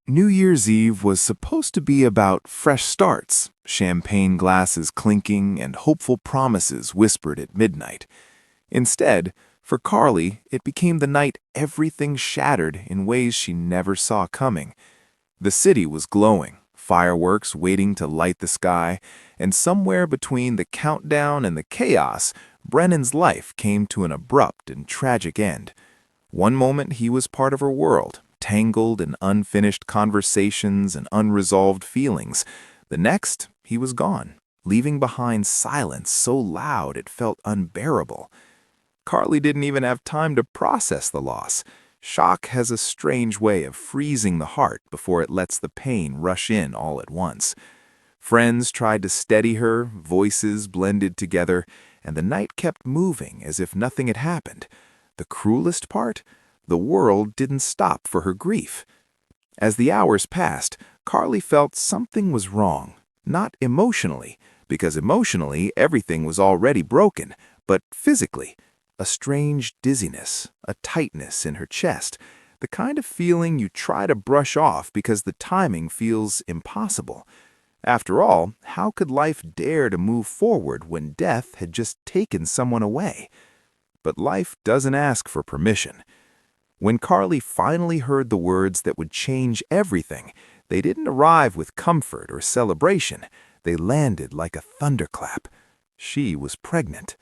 New Year's Eve was supposed to be about fresh starts, champagne glasses clinking, and hopeful promises whispered at midnight. Instead, for Carly, it became the night everything shattered in ways she never saw coming. The city was glowing, fireworks waiting to light the sky, and somewhere between the countdown and the chaos, Brennan's life came to an abrupt and tragic end. One moment he was part of her world, tangled in unfinished conversations and unresolved feelings. The next, he was gone, leaving behind silence so loud it felt unbearable. Carly didn't even have time to process the loss. Shock has a strange way of freezing the heart before it lets the pain rush in all at once. Friends tried to steady her, voices blended together, and the night kept moving as if nothing had happened. The cruelest part? The world didn't stop for her grief. As the hours passed, Carly felt something was wrong. Not emotionally, because emotionally everything was already broken, but physically. A strange dizziness, a tightness in her chest, the kind of feeling you try to brush off because the timing feels impossible. After all, how could life dare to move forward when death had just taken someone away? But life doesn't ask for permission. When Carly finally heard the words that would change everything, they didn't arrive with comfort or celebration. They landed like a thunderclap. She was pregnant.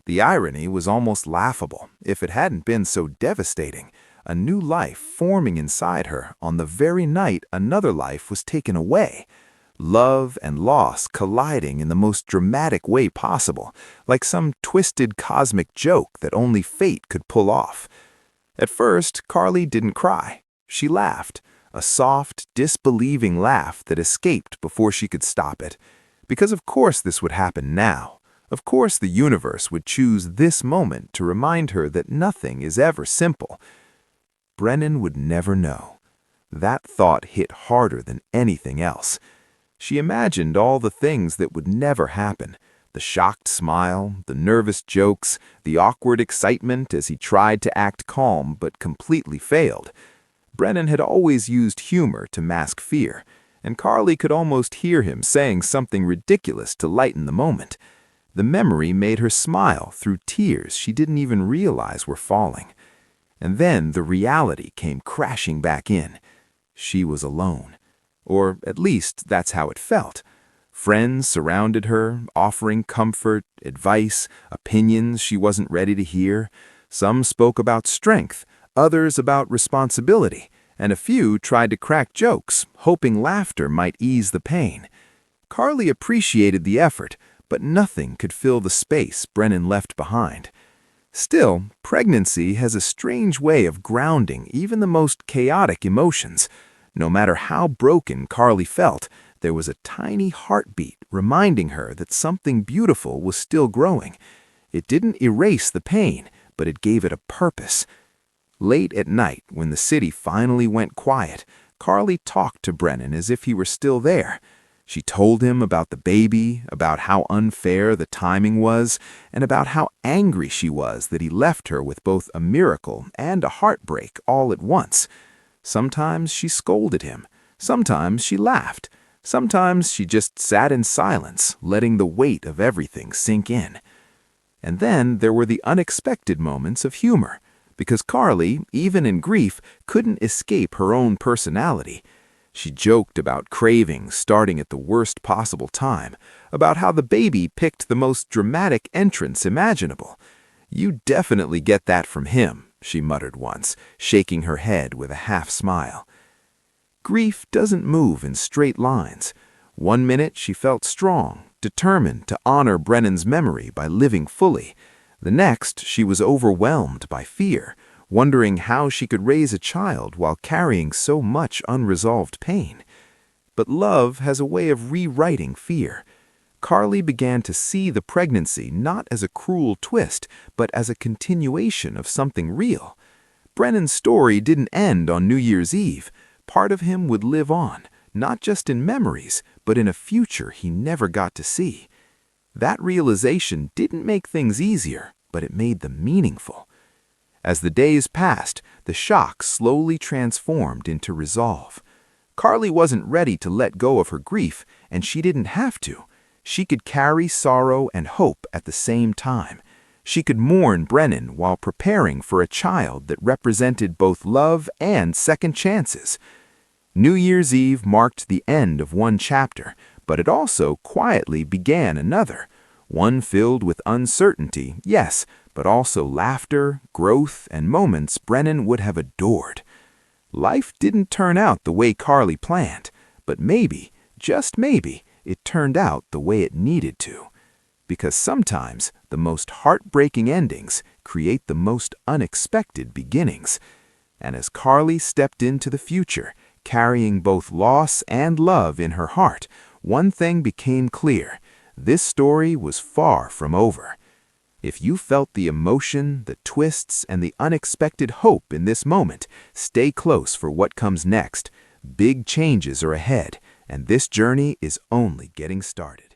The irony was almost laughable, if it hadn't been so devastating. A new life forming inside her on the very night another life was taken away. Love and loss colliding in the most dramatic way possible, like some twisted cosmic joke that only fate could pull off. At first, Carly didn't cry. She laughed, a soft, disbelieving laugh that escaped before she could stop it. Because of course this would happen now. Of course the universe would choose this moment to remind her that nothing is ever simple. Brennan would never know. That thought hit harder than anything else. She imagined all the things that would never happen. The shocked smile, the nervous jokes, the awkward excitement as he tried to act calm but completely failed. Brennan had always used humor to mask fear, and Carly could almost hear him saying something ridiculous to lighten the moment. The memory made her smile through tears she didn't even realize were falling. And then the reality came crashing back in. She was alone. Or at least that's how it felt. Friends surrounded her, offering comfort, advice, opinions she wasn't ready to hear. Some spoke about strength, others about responsibility, and a few tried to crack jokes, hoping laughter might ease the pain. Carly appreciated the effort, but nothing could fill the space Brennan left behind. Still, pregnancy has a strange way of grounding even the most chaotic emotions. No matter how broken Carly felt, there was a tiny heartbeat reminding her that something beautiful was still growing. It didn't erase the pain, but it gave it a purpose. Late at night, when the city finally went quiet, Carly talked to Brennan as if he were still there. She told him about the baby, about how unfair the timing was, and about how angry she was that he left her with both a miracle and a heartbreak all at once. Sometimes she scolded him. Sometimes she laughed. Sometimes she just sat in silence, letting the weight of everything sink in. And then there were the unexpected moments of humor, because Carly, even in grief, couldn't escape her own personality. She joked about cravings starting at the worst possible time, about how the baby picked the most dramatic entrance imaginable. "You definitely get that from him," she muttered once, shaking her head with a half-smile. Grief doesn't move in straight lines. One minute she felt strong, determined to honor Brennan's memory by living fully. The next she was overwhelmed by fear, wondering how she could raise a child while carrying so much unresolved pain. But love has a way of rewriting fear. Carly began to see the pregnancy not as a cruel twist, but as a continuation of something real. Brennan's story didn't end on New Year's Eve. Part of him would live on, not just in memories, but in a future he never got to see. That realization didn't make things easier, but it made them meaningful. As the days passed, the shock slowly transformed into resolve. Carly wasn't ready to let go of her grief, and she didn't have to. She could carry sorrow and hope at the same time. She could mourn Brennan while preparing for a child that represented both love and second chances. New Year's Eve marked the end of one chapter, but it also quietly began another, one filled with uncertainty, yes, but also laughter, growth, and moments Brennan would have adored. Life didn't turn out the way Carly planned, but maybe, just maybe, it turned out the way it needed to. Because sometimes the most heartbreaking endings create the most unexpected beginnings. And as Carly stepped into the future, carrying both loss and love in her heart, one thing became clear: this story was far from over. If you felt the emotion, the twists, and the unexpected hope in this moment, stay close for what comes next. Big changes are ahead, and this journey is only getting started.